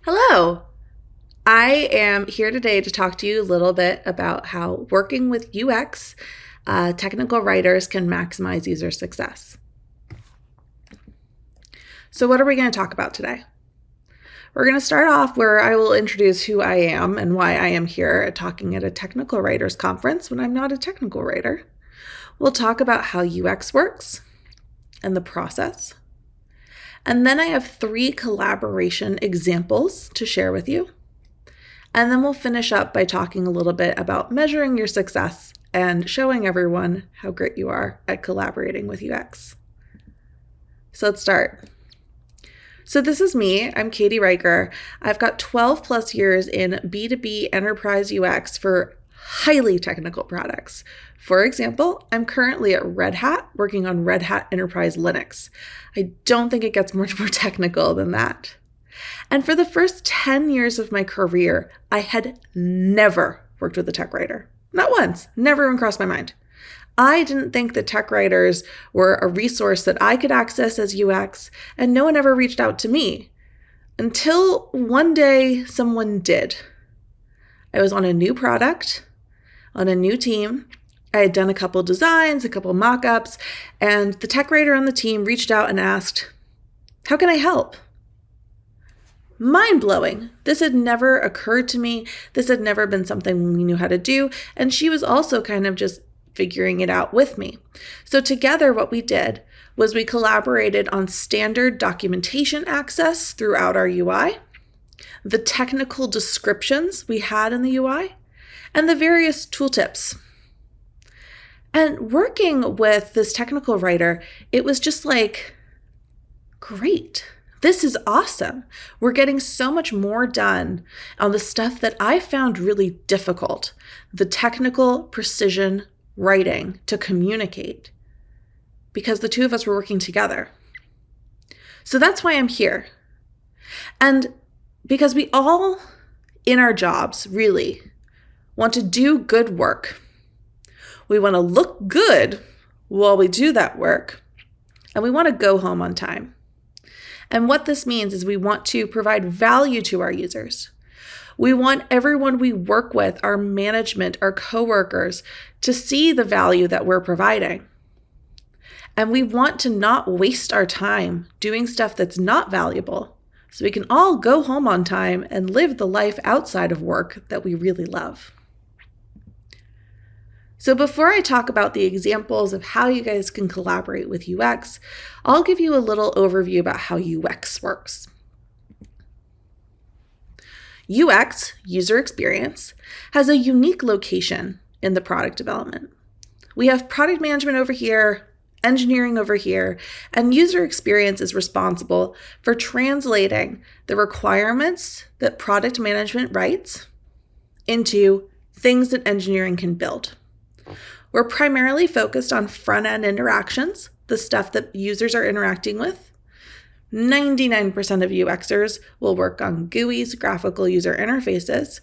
Hello! I am here today to talk to you a little bit about how working with UX technical writers can maximize user success. So what are we going to talk about today? We're going to start off where I will introduce who I am and why I am here talking at a technical writers conference when I'm not a technical writer. We'll talk about how UX works and the process. And then I have 3 collaboration examples to share with you. And then we'll finish up by talking a little bit about measuring your success and showing everyone how great you are at collaborating with UX. So let's start. So this is me. I'm Katie Riker. I've got 12 plus years in B2B enterprise UX for highly technical products. For example, I'm currently at Red Hat working on Red Hat Enterprise Linux. I don't think it gets much more technical than that. And for the first 10 years of my career, I had never worked with a tech writer. Not once, never even crossed my mind. I didn't think that tech writers were a resource that I could access as UX, and no one ever reached out to me. Until one day, someone did. I was on a new product, on a new team. I had done a couple designs, a couple mock-ups, and the tech writer on the team reached out and asked, "How can I help?" Mind-blowing. This had never occurred to me. This had never been something we knew how to do. And she was also kind of just figuring it out with me. So together what we did was we collaborated on standard documentation access throughout our UI, the technical descriptions we had in the UI, and the various tooltips. And working with this technical writer, it was just like, great. This is awesome. We're getting so much more done on the stuff that I found really difficult, the technical precision writing to communicate, because the two of us were working together. So that's why I'm here. And because we all, in our jobs, really want to do good work. We want to look good while we do that work, and we want to go home on time. And what this means is we want to provide value to our users. We want everyone we work with, our management, our coworkers, to see the value that we're providing. And we want to not waste our time doing stuff that's not valuable, so we can all go home on time and live the life outside of work that we really love. So before I talk about the examples of how you guys can collaborate with UX, I'll give you a little overview about how UX works. UX, user experience, has a unique location in the product development. We have product management over here, engineering over here, and user experience is responsible for translating the requirements that product management writes into things that engineering can build. We're primarily focused on front-end interactions, the stuff that users are interacting with. 99% of UXers will work on GUIs, graphical user interfaces,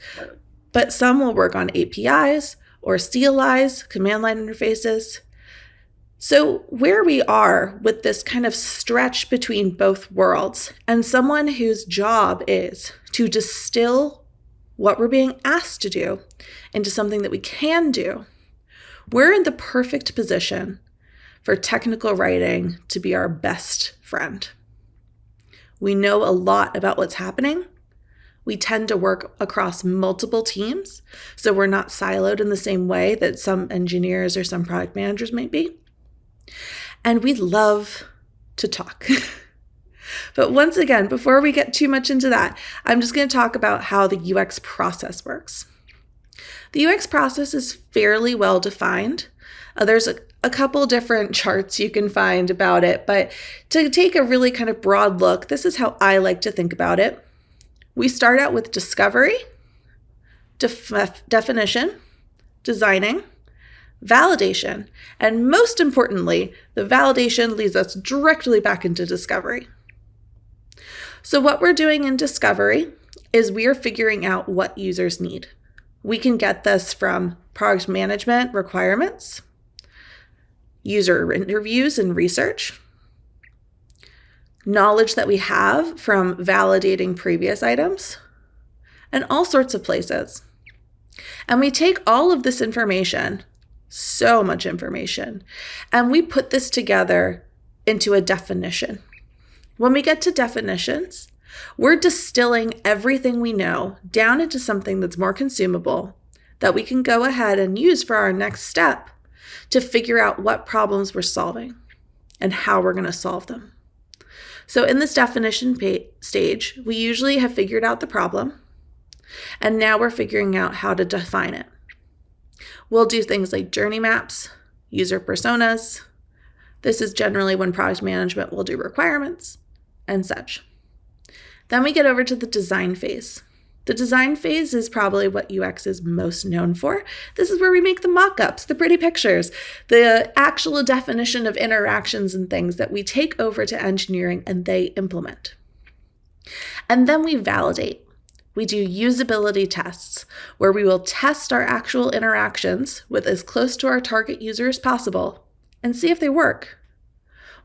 but some will work on APIs or CLIs, command line interfaces. So where we are with this kind of stretch between both worlds, and someone whose job is to distill what we're being asked to do into something that we can do, we're in the perfect position for technical writing to be our best friend. We know a lot about what's happening. We tend to work across multiple teams, so we're not siloed in the same way that some engineers or some product managers might be. And we love to talk. But once again, before we get too much into that, I'm just going to talk about how the UX process works. The UX process is fairly well defined. There's a couple different charts you can find about it, but to take a really kind of broad look, this is how I like to think about it. We start out with discovery, definition, designing, validation, and most importantly, the validation leads us directly back into discovery. So what we're doing in discovery is we are figuring out what users need. We can get this from product management requirements, user interviews and research, knowledge that we have from validating previous items, and all sorts of places. And we take all of this information, so much information, and we put this together into a definition. When we get to definitions, we're distilling everything we know down into something that's more consumable that we can go ahead and use for our next step to figure out what problems we're solving and how we're going to solve them. So in this definition stage, we usually have figured out the problem, and now we're figuring out how to define it. We'll do things like journey maps, user personas. This is generally when product management will do requirements and such. Then we get over to the design phase. The design phase is probably what UX is most known for. This is where we make the mock-ups, the pretty pictures, the actual definition of interactions and things that we take over to engineering and they implement. And then we validate. We do usability tests where we will test our actual interactions with as close to our target user as possible and see if they work.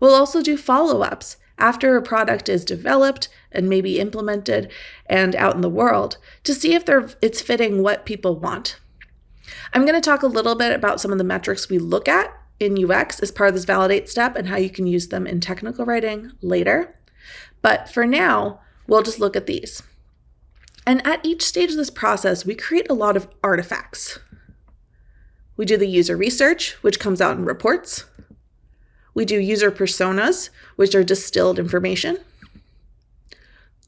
We'll also do follow-ups after a product is developed and maybe implemented and out in the world to see if it's fitting what people want. I'm going to talk a little bit about some of the metrics we look at in UX as part of this validate step and how you can use them in technical writing later. But for now, we'll just look at these. And at each stage of this process, we create a lot of artifacts. We do the user research, which comes out in reports. We do user personas, which are distilled information,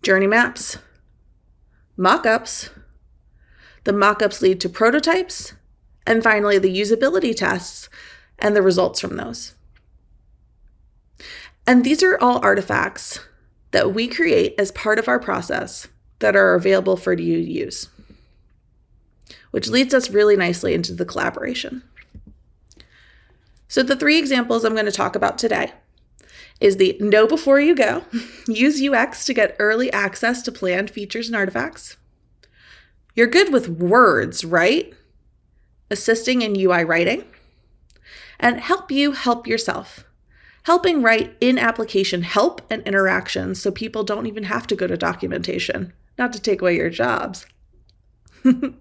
journey maps, mock-ups. The mock-ups lead to prototypes, and finally the usability tests and the results from those. And these are all artifacts that we create as part of our process that are available for you to use, which leads us really nicely into the collaboration. So the 3 examples I'm going to talk about today is the know before you go, use UX to get early access to planned features and artifacts. You're good with words, right? Assisting in UI writing. And help you help yourself. Helping write in-application help and interactions so people don't even have to go to documentation, not to take away your jobs. So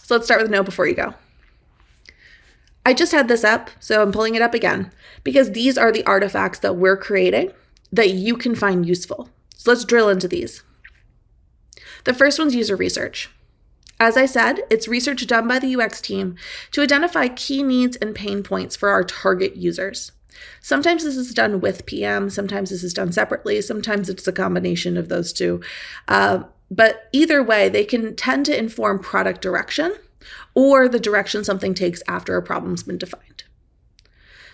let's start with know before you go. I just had this up, so I'm pulling it up again, because these are the artifacts that we're creating that you can find useful. So let's drill into these. The first one's user research. As I said, it's research done by the UX team to identify key needs and pain points for our target users. Sometimes this is done with PM, sometimes this is done separately, sometimes it's a combination of those two. But either way, they can tend to inform product direction or the direction something takes after a problem's been defined.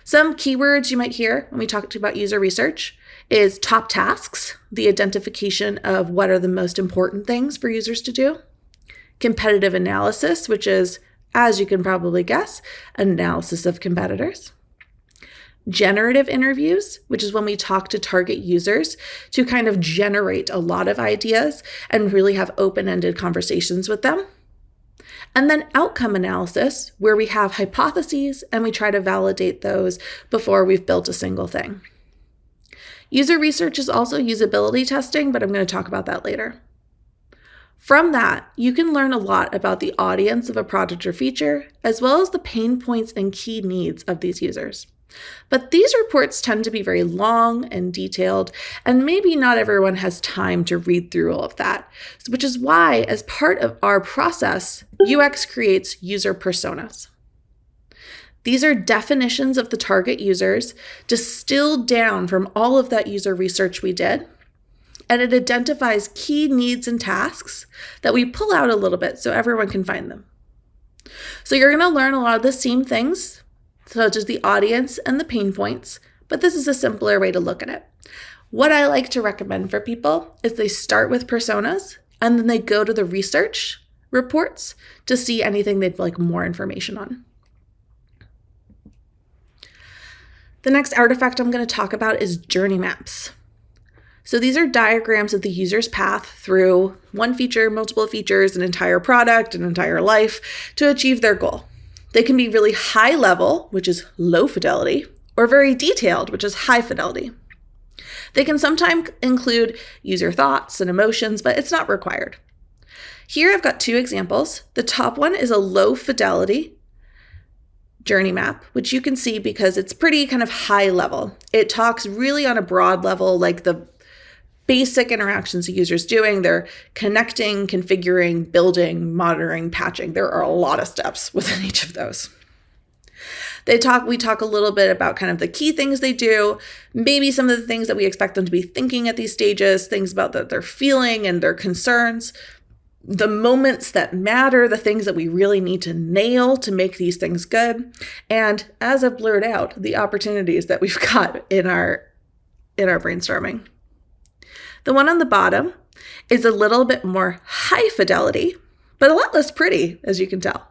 Some keywords you might hear when we talk about user research is top tasks, the identification of what are the most important things for users to do. Competitive analysis, which is, as you can probably guess, analysis of competitors. Generative interviews, which is when we talk to target users to kind of generate a lot of ideas and really have open-ended conversations with them. And then outcome analysis, where we have hypotheses and we try to validate those before we've built a single thing. User research is also usability testing, but I'm going to talk about that later. From that, you can learn a lot about the audience of a product or feature, as well as the pain points and key needs of these users. But these reports tend to be very long and detailed, and maybe not everyone has time to read through all of that, which is why, as part of our process, UX creates user personas. These are definitions of the target users distilled down from all of that user research we did, and it identifies key needs and tasks that we pull out a little bit so everyone can find them. So you're going to learn a lot of the same things, such as the audience and the pain points, but this is a simpler way to look at it. What I like to recommend for people is they start with personas and then they go to the research reports to see anything they'd like more information on. The next artifact I'm going to talk about is journey maps. So these are diagrams of the user's path through one feature, multiple features, an entire product, an entire life to achieve their goal. They can be really high level, which is low fidelity, or very detailed, which is high fidelity. They can sometimes include user thoughts and emotions, but it's not required. Here I've got two examples. The top one is a low fidelity journey map, which you can see because it's pretty kind of high level. It talks really on a broad level, like the basic interactions a user's doing. They're connecting, configuring, building, monitoring, patching. There are a lot of steps within each of those. We talk a little bit about kind of the key things they do, maybe some of the things that we expect them to be thinking at these stages, things about that they're feeling and their concerns, the moments that matter, the things that we really need to nail to make these things good. And as I've blurred out, the opportunities that we've got in our brainstorming. The one on the bottom is a little bit more high fidelity, but a lot less pretty, as you can tell.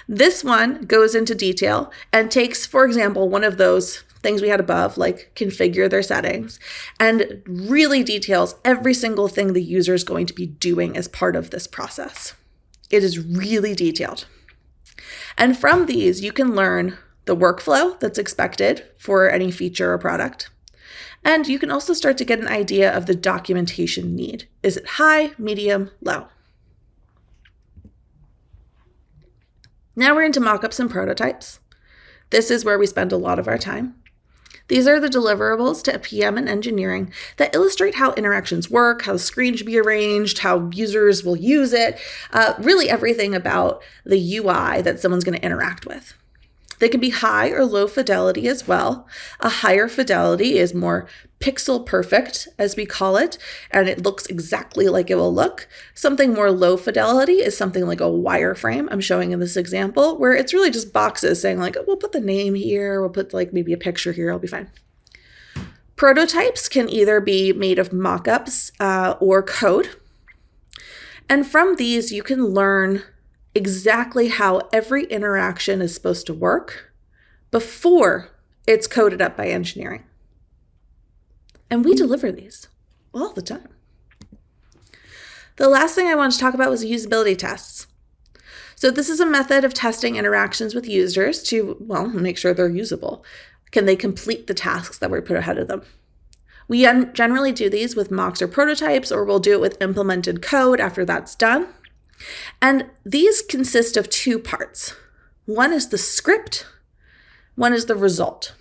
This one goes into detail and takes, for example, one of those things we had above, like configure their settings, and really details every single thing the user is going to be doing as part of this process. It is really detailed. And from these, you can learn the workflow that's expected for any feature or product. And you can also start to get an idea of the documentation need. Is it high, medium, low? Now we're into mockups and prototypes. This is where we spend a lot of our time. These are the deliverables to PM and engineering that illustrate how interactions work, how the screen should be arranged, how users will use it, really everything about the UI that someone's going to interact with. They can be high or low fidelity as well. A higher fidelity is more pixel perfect, as we call it, and it looks exactly like it will look. Something more low fidelity is something like a wireframe I'm showing in this example, where it's really just boxes saying like, we'll put the name here, we'll put like maybe a picture here, it'll be fine. Prototypes can either be made of mockups or code. And from these, you can learn exactly how every interaction is supposed to work before it's coded up by engineering. And we deliver these all the time. The last thing I wanted to talk about was usability tests. So this is a method of testing interactions with users to, well, make sure they're usable. Can they complete the tasks that we put ahead of them? We generally do these with mocks or prototypes, or we'll do it with implemented code after that's done. And these consist of two parts. One is the script, one is the result.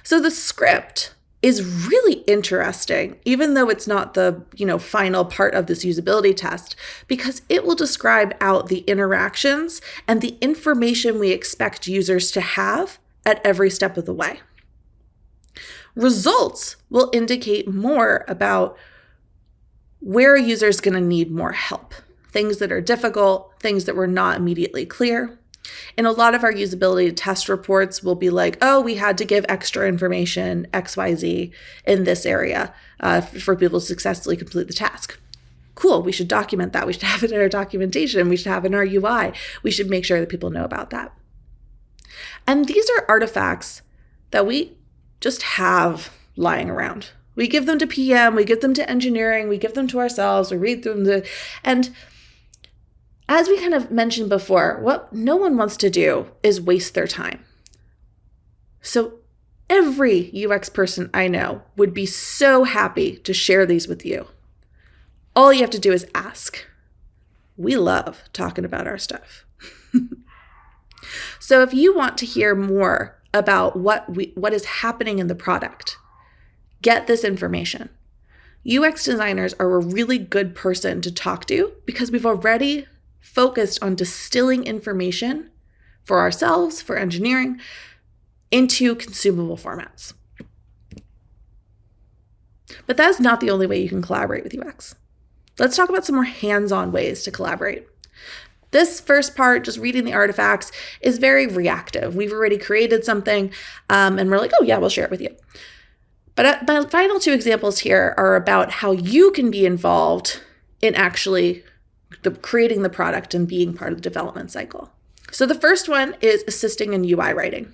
So the script is really interesting, even though it's not the final part of this usability test, because it will describe out the interactions and the information we expect users to have at every step of the way. Results will indicate more about where a user is going to need more help. Things that are difficult, things that were not immediately clear. In a lot of our usability test reports, we'll be like, oh, we had to give extra information, XYZ, in this area for people to successfully complete the task. Cool, we should document that. We should have it in our documentation. We should have it in our UI. We should make sure that people know about that. And these are artifacts that we just have lying around. We give them to PM, we give them to engineering, we give them to ourselves, we read them and as we kind of mentioned before, what no one wants to do is waste their time. So every UX person I know would be so happy to share these with you. All you have to do is ask. We love talking about our stuff. So if you want to hear more about what is happening in the product, get this information. UX designers are a really good person to talk to because we've already focused on distilling information for ourselves, for engineering, into consumable formats. But that's not the only way you can collaborate with UX. Let's talk about some more hands-on ways to collaborate. This first part, just reading the artifacts, is very reactive. We've already created something and we're like, oh yeah, we'll share it with you. But my final two examples here are about how you can be involved in actually creating the product and being part of the development cycle. So the first one is assisting in UI writing.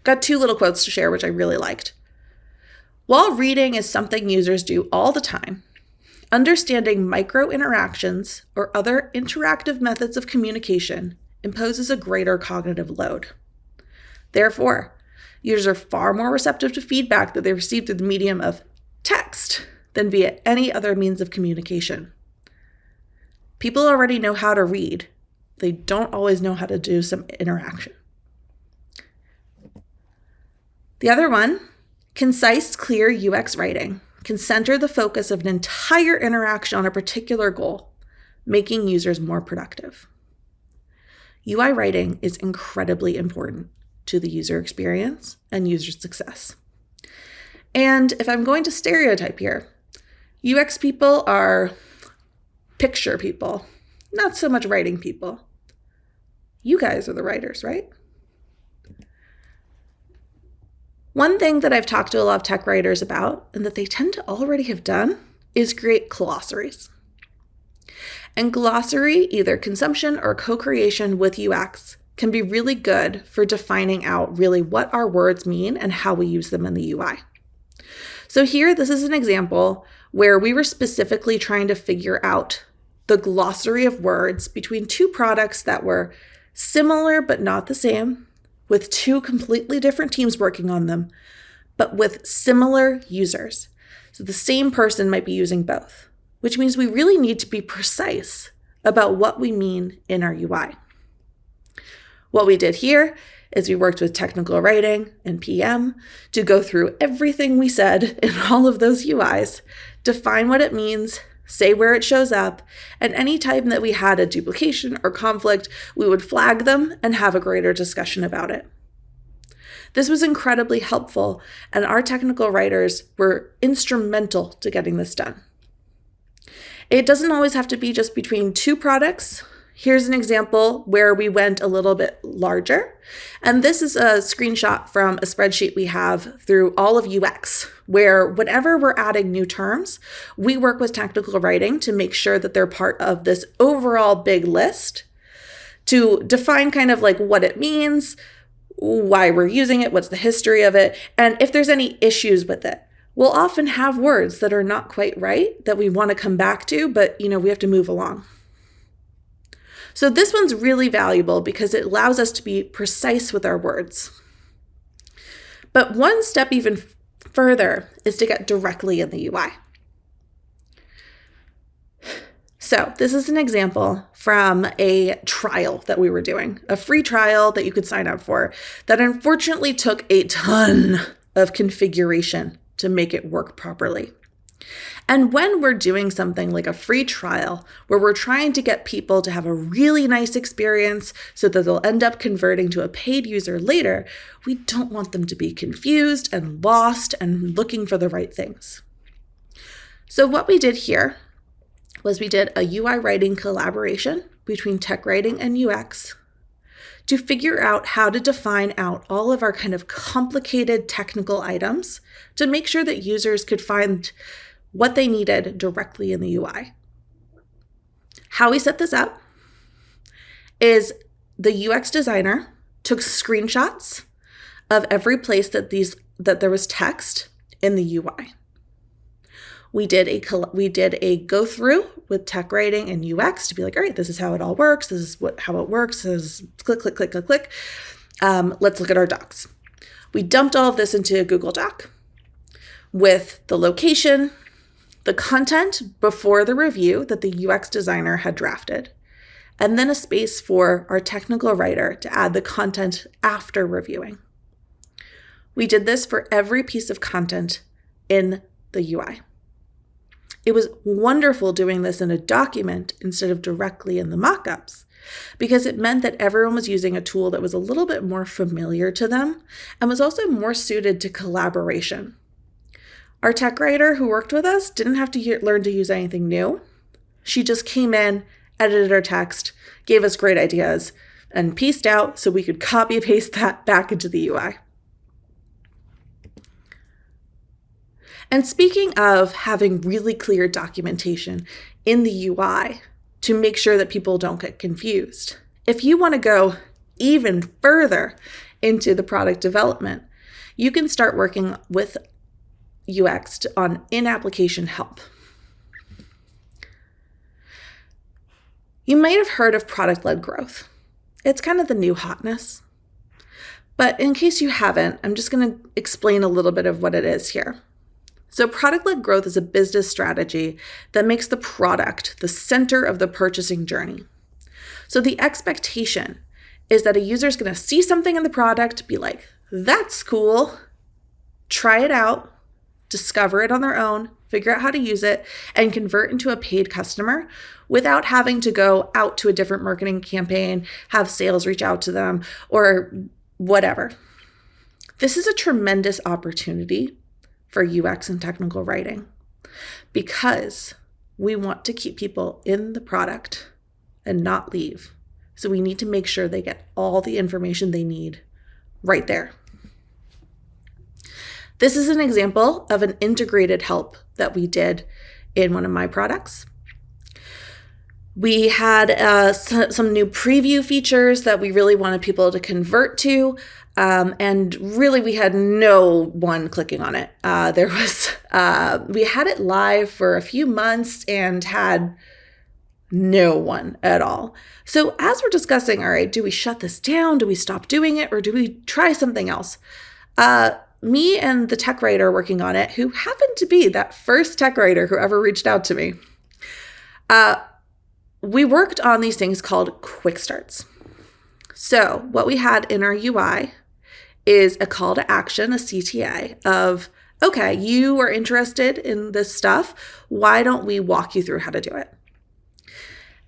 Got two little quotes to share, which I really liked. While reading is something users do all the time, understanding micro interactions or other interactive methods of communication imposes a greater cognitive load. Therefore, Users are far more receptive to feedback that they receive through the medium of text than via any other means of communication. People already know how to read. They don't always know how to do some interaction. The other one, concise, clear UX writing can center the focus of an entire interaction on a particular goal, making users more productive. UI writing is incredibly important to the user experience and user success. And if I'm going to stereotype here, UX people are picture people, not so much writing people. You guys are the writers, right? One thing that I've talked to a lot of tech writers about, and that they tend to already have done, is create glossaries. And glossary, either consumption or co-creation with UX, can be really good for defining out really what our words mean and how we use them in the UI. So here, this is an example where we were specifically trying to figure out the glossary of words between two products that were similar but not the same, with two completely different teams working on them, but with similar users. So the same person might be using both, which means we really need to be precise about what we mean in our UI. What we did here is we worked with technical writing and PM to go through everything we said in all of those UIs, define what it means, say where it shows up, and any time that we had a duplication or conflict, we would flag them and have a greater discussion about it. This was incredibly helpful, and our technical writers were instrumental to getting this done. It doesn't always have to be just between two products. Here's an example where we went a little bit larger. And this is a screenshot from a spreadsheet we have through all of UX, where whenever we're adding new terms, we work with technical writing to make sure that they're part of this overall big list to define kind of like what it means, why we're using it, what's the history of it, and if there's any issues with it. We'll often have words that are not quite right that we want to come back to, but we have to move along. So this one's really valuable because it allows us to be precise with our words. But one step even further is to get directly in the UI. So this is an example from a trial that we were doing, a free trial that you could sign up for that unfortunately took a ton of configuration to make it work properly. And when we're doing something like a free trial, where we're trying to get people to have a really nice experience so that they'll end up converting to a paid user later, we don't want them to be confused and lost and looking for the right things. So what we did here was we did a UI writing collaboration between tech writing and UX to figure out how to define out all of our kind of complicated technical items to make sure that users could find what they needed directly in the UI. How we set this up is the UX designer took screenshots of every place that there was text in the UI. We did a go through with tech writing and UX to be like, all right, this is how it all works. This is how it works. This is click, click, click, click, click. Let's look at our docs. We dumped all of this into a Google Doc with the location, the content before the review that the UX designer had drafted, and then a space for our technical writer to add the content after reviewing. We did this for every piece of content in the UI. It was wonderful doing this in a document instead of directly in the mockups, because it meant that everyone was using a tool that was a little bit more familiar to them and was also more suited to collaboration. Our tech writer who worked with us didn't have to learn to use anything new. She just came in, edited our text, gave us great ideas, and pieced out so we could copy and paste that back into the UI. And speaking of having really clear documentation in the UI to make sure that people don't get confused, if you want to go even further into the product development, you can start working with UX on in-application help. You might have heard of product-led growth. It's kind of the new hotness. But in case you haven't, I'm just going to explain a little bit of what it is here. So product-led growth is a business strategy that makes the product the center of the purchasing journey. So the expectation is that a user is going to see something in the product, be like, that's cool, try it out, discover it on their own, figure out how to use it, and convert into a paid customer without having to go out to a different marketing campaign, have sales reach out to them, or whatever. This is a tremendous opportunity for UX and technical writing because we want to keep people in the product and not leave. So we need to make sure they get all the information they need right there. This is an example of an integrated help that we did in one of my products. We had some new preview features that we really wanted people to convert to. And really, we had no one clicking on it. We had it live for a few months and had no one at all. So as we're discussing, all right, do we shut this down? Do we stop doing it? Or do we try something else? Me and the tech writer working on it, who happened to be that first tech writer who ever reached out to me, we worked on these things called quick starts. So what we had in our UI is a call to action, a CTA of, okay, you are interested in this stuff. Why don't we walk you through how to do it?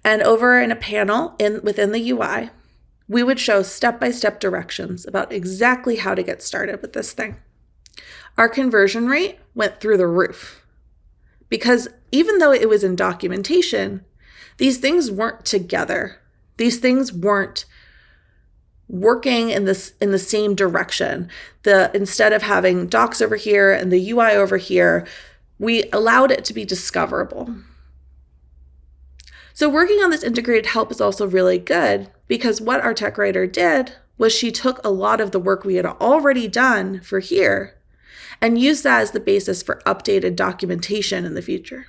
And over in a panel within the UI, we would show step-by-step directions about exactly how to get started with this thing. Our conversion rate went through the roof because even though it was in documentation, these things weren't together. These things weren't working in the same direction. Instead of having docs over here and the UI over here, we allowed it to be discoverable. So working on this integrated help is also really good because what our tech writer did was she took a lot of the work we had already done for here and used that as the basis for updated documentation in the future.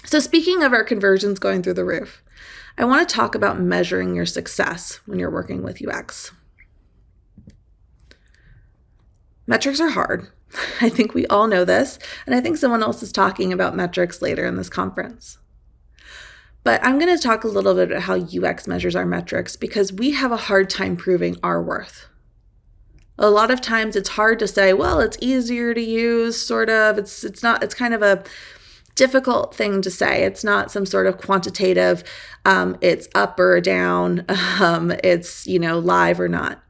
So speaking of our conversions going through the roof, I want to talk about measuring your success when you're working with UX. Metrics are hard. I think we all know this, and I think someone else is talking about metrics later in this conference. But I'm going to talk a little bit about how UX measures our metrics because we have a hard time proving our worth. A lot of times it's hard to say, well, it's easier to use, sort of. It's kind of a difficult thing to say. It's not some sort of quantitative, it's up or down, it's, live or not.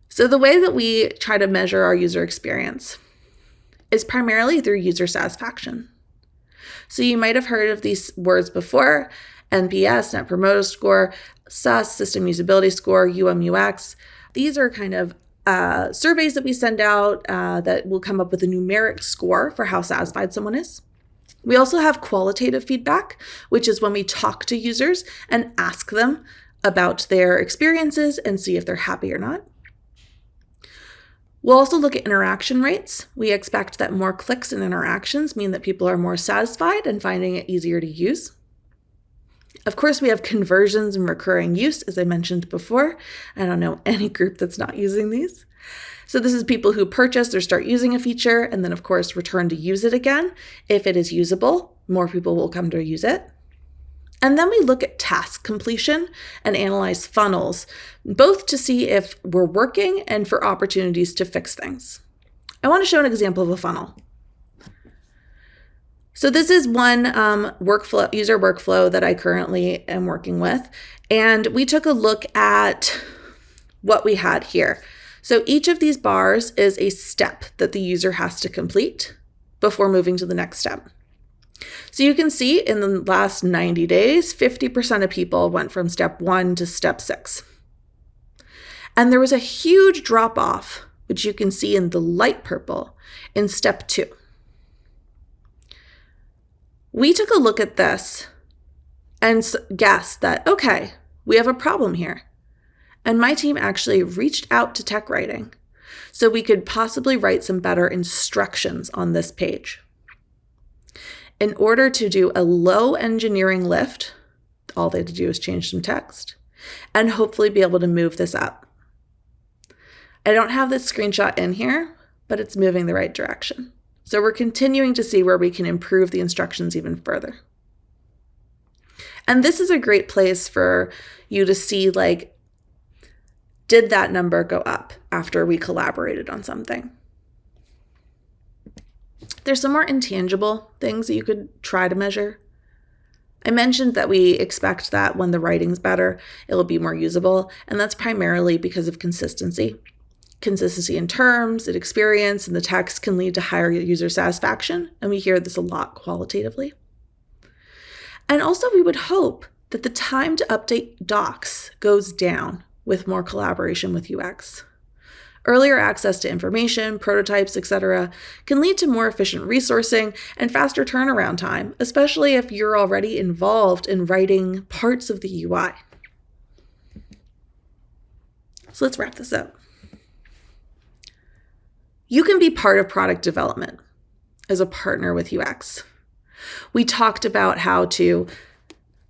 So the way that we try to measure our user experience is primarily through user satisfaction. So you might have heard of these words before: NPS, Net Promoter Score, SUS, System Usability Score, UX. These are kind of surveys that we send out that will come up with a numeric score for how satisfied someone is. We also have qualitative feedback, which is when we talk to users and ask them about their experiences and see if they're happy or not. We'll also look at interaction rates. We expect that more clicks and interactions mean that people are more satisfied and finding it easier to use. Of course, we have conversions and recurring use, as I mentioned before. I don't know any group that's not using these. So this is people who purchase or start using a feature and then, of course, return to use it again. If it is usable, more people will come to use it. And then we look at task completion and analyze funnels, both to see if we're working and for opportunities to fix things. I want to show an example of a funnel. So this is one user workflow that I currently am working with. And we took a look at what we had here. So each of these bars is a step that the user has to complete before moving to the next step. So you can see in the last 90 days, 50% of people went from step 1 to step 6. And there was a huge drop off, which you can see in the light purple, in step 2. We took a look at this and guessed that, okay, we have a problem here. And my team actually reached out to tech writing so we could possibly write some better instructions on this page. In order to do a low engineering lift, all they had to do was change some text. and hopefully be able to move this up. I don't have this screenshot in here, but it's moving the right direction. So we're continuing to see where we can improve the instructions even further. And this is a great place for you to see, like, did that number go up after we collaborated on something? There's some more intangible things that you could try to measure. I mentioned that we expect that when the writing's better, it'll be more usable, and that's primarily because of consistency. Consistency in terms and experience in the text can lead to higher user satisfaction, and we hear this a lot qualitatively. And also, we would hope that the time to update docs goes down with more collaboration with UX. Earlier access to information, prototypes, etc., can lead to more efficient resourcing and faster turnaround time, especially if you're already involved in writing parts of the UI. So let's wrap this up. You can be part of product development as a partner with UX. We talked about how to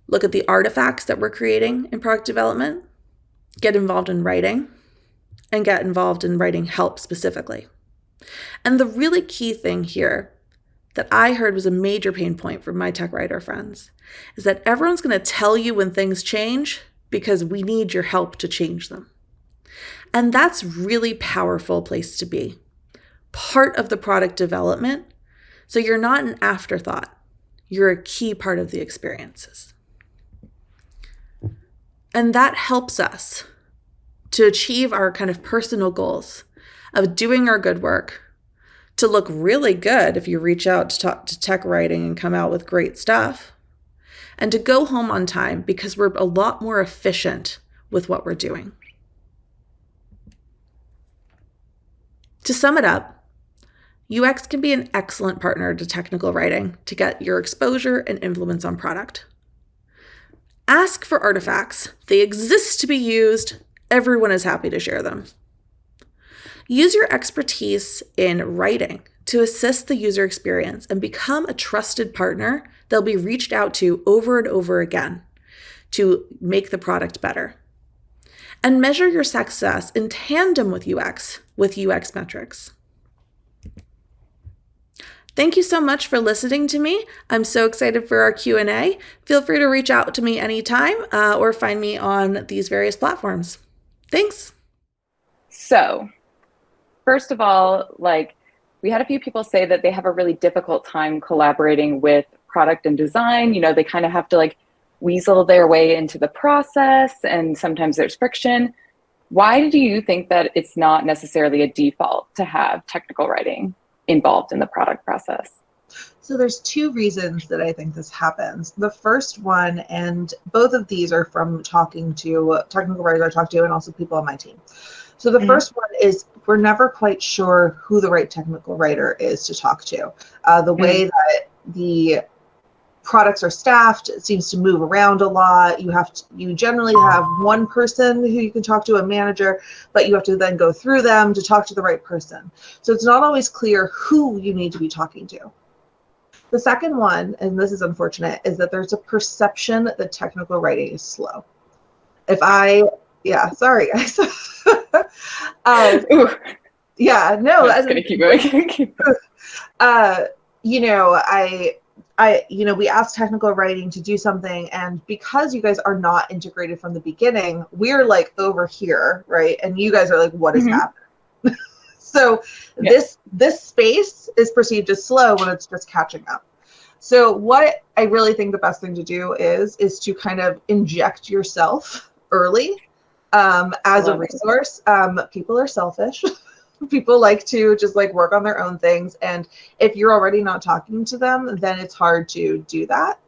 look at the artifacts that we're creating in product development, get involved in writing, and get involved in writing help specifically. And the really key thing here that I heard was a major pain point for my tech writer friends is that everyone's going to tell you when things change because we need your help to change them. And that's really powerful place to be. Part of the product development, so you're not an afterthought. You're a key part of the experiences. And that helps us to achieve our kind of personal goals of doing our good work, to look really good if you reach out to talk to tech writing and come out with great stuff, and to go home on time because we're a lot more efficient with what we're doing. To sum it up, UX can be an excellent partner to technical writing to get your exposure and influence on product. Ask for artifacts. They exist to be used. Everyone is happy to share them. Use your expertise in writing to assist the user experience and become a trusted partner they'll be reached out to over and over again to make the product better. And measure your success in tandem with UX metrics. Thank you so much for listening to me. I'm so excited for our Q&A. Feel free to reach out to me anytime or find me on these various platforms. Thanks. So, first of all, we had a few people say that they have a really difficult time collaborating with product and design. You know, they kind of have to weasel their way into the process, and sometimes there's friction. Why do you think that it's not necessarily a default to have technical writing involved in the product process? So there's two reasons that I think this happens. The first one, and both of these are from talking to technical writers I talk to and also people on my team. So the first one is we're never quite sure who the right technical writer is to talk to. The way that the products are staffed, it seems to move around a lot. You generally have one person who you can talk to, a manager, but you have to then go through them to talk to the right person. So it's not always clear who you need to be talking to. The second one, and this is unfortunate, is that there's a perception that technical writing is slow. Sorry guys. Yeah, no, that's gonna keep going. We asked technical writing to do something, and because you guys are not integrated from the beginning, we're over here, right? And you guys are what is happening? So this space is perceived as slow when it's just catching up. So what I really think the best thing to do is to kind of inject yourself early as a resource. People are selfish. People like to just work on their own things. And if you're already not talking to them, then it's hard to do that.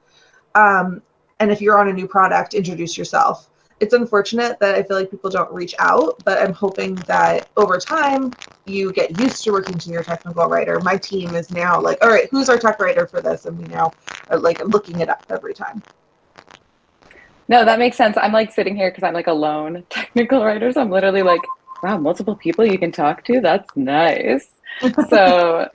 And if you're on a new product, introduce yourself. It's unfortunate that I feel like people don't reach out, but I'm hoping that over time you get used to working to your technical writer. My team is now all right, who's our tech writer for this? And we now are looking it up every time. No, that makes sense. I'm sitting here because I'm a lone technical writer. So I'm literally wow, multiple people you can talk to. That's nice. So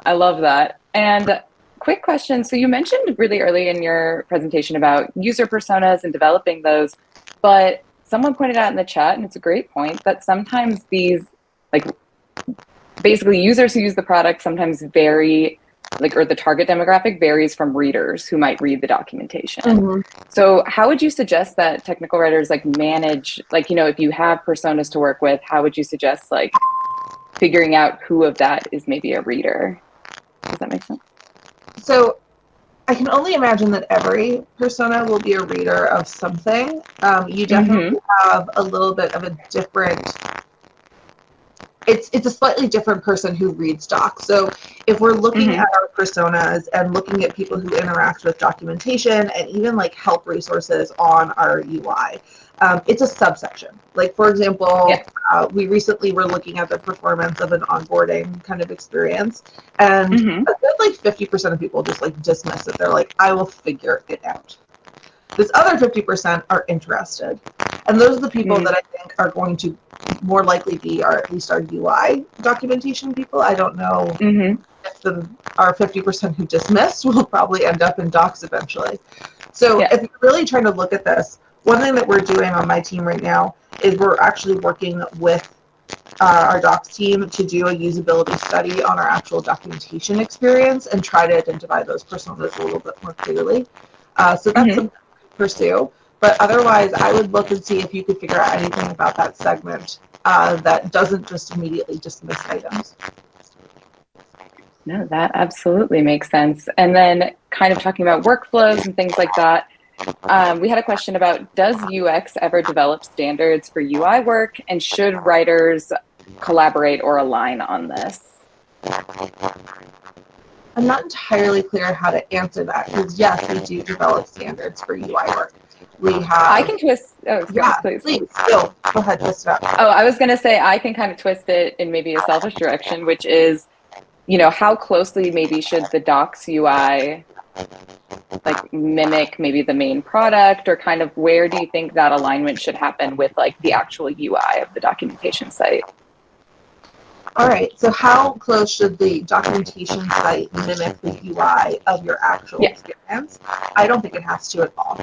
I love that. And quick question. So you mentioned really early in your presentation about user personas and developing those, but someone pointed out in the chat, and it's a great point, that sometimes these, like, basically users who use the product sometimes vary, like, or the target demographic varies from readers who might read the documentation. Mhm. So how would you suggest that technical writers like manage, like, if you have personas to work with, how would you suggest like figuring out who of that is maybe a reader? Does that make sense? So I can only imagine that every persona will be a reader of something. You definitely have a little bit of a different, it's a slightly different person who reads docs. So if we're looking at our personas and looking at people who interact with documentation and even like help resources on our UI, it's a subsection. Like, for example, we recently were looking at the performance of an onboarding kind of experience, and a good like 50% of people just like dismiss it. They're like, I will figure it out. This other 50% are interested. And those are the people that I think are going to more likely be at least our UI documentation people. I don't know if our 50% who dismissed will probably end up in docs eventually. So if you're really trying to look at this, one thing that we're doing on my team right now is we're actually working with our docs team to do a usability study on our actual documentation experience and try to identify those personas a little bit more clearly. So that's something to pursue. But otherwise, I would look and see if you could figure out anything about that segment that doesn't just immediately dismiss items. No, that absolutely makes sense. And then kind of talking about workflows and things like that, we had a question about, does UX ever develop standards for UI work, and should writers collaborate or align on this? I'm not entirely clear how to answer that, because yes, we do develop standards for UI work. We have. I can twist. Oh, please. Go ahead, twist it up. Oh, I was going to say I can kind of twist it in maybe a selfish direction, which is, how closely maybe should the docs UI like mimic maybe the main product, or kind of where do you think that alignment should happen with like the actual UI of the documentation site? All right, so how close should the documentation site mimic the UI of your actual experience? I don't think it has to at all.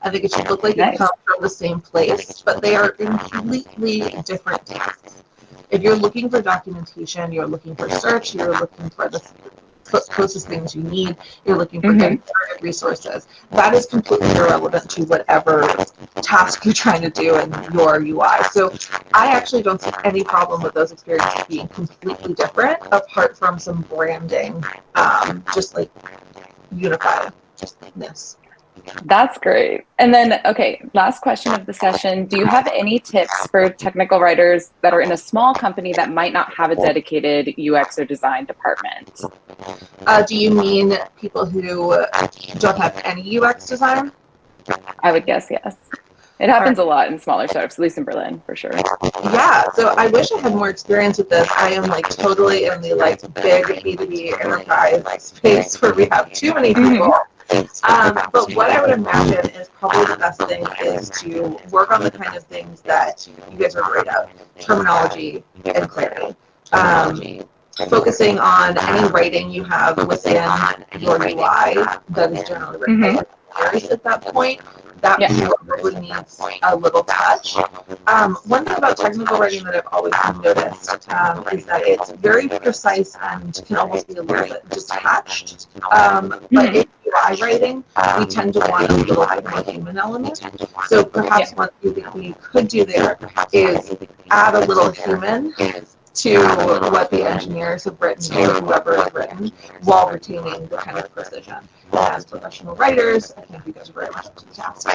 I think it should look like it comes from the same place, but they are completely different tasks. If you're looking for documentation, you're looking for search, you're looking for the closest things you need, you're looking for resources. That is completely irrelevant to whatever task you're trying to do in your UI. So I actually don't see any problem with those experiences being completely different, apart from some branding, just like unifiedness. That's great. And then, okay, last question of the session. Do you have any tips for technical writers that are in a small company that might not have a dedicated UX or design department? Do you mean people who don't have any UX design? I would guess yes. It happens a lot in smaller startups, at least in Berlin, for sure. Yeah, so I wish I had more experience with this. I am like totally in the like big B2B enterprise space where we have too many people. But what I would imagine is probably the best thing is to work on the kind of things that you guys are great at: terminology and clarity. Focusing on any writing you have within your UI that is generally written by engineers at that point. That probably needs a little touch. One thing about technical writing that I've always noticed is that it's very precise and can almost be a little bit detached. But in UI writing, we tend to want a little bit more human element. So perhaps one thing that we could do there is add a little human to what the engineers have written or whoever has written, while retaining the kind of precision. As professional writers, I think you guys are very much up to the task.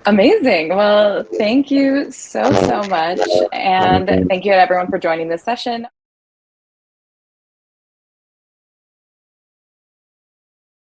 Amazing. Well, thank you so much. And thank you to everyone for joining this session.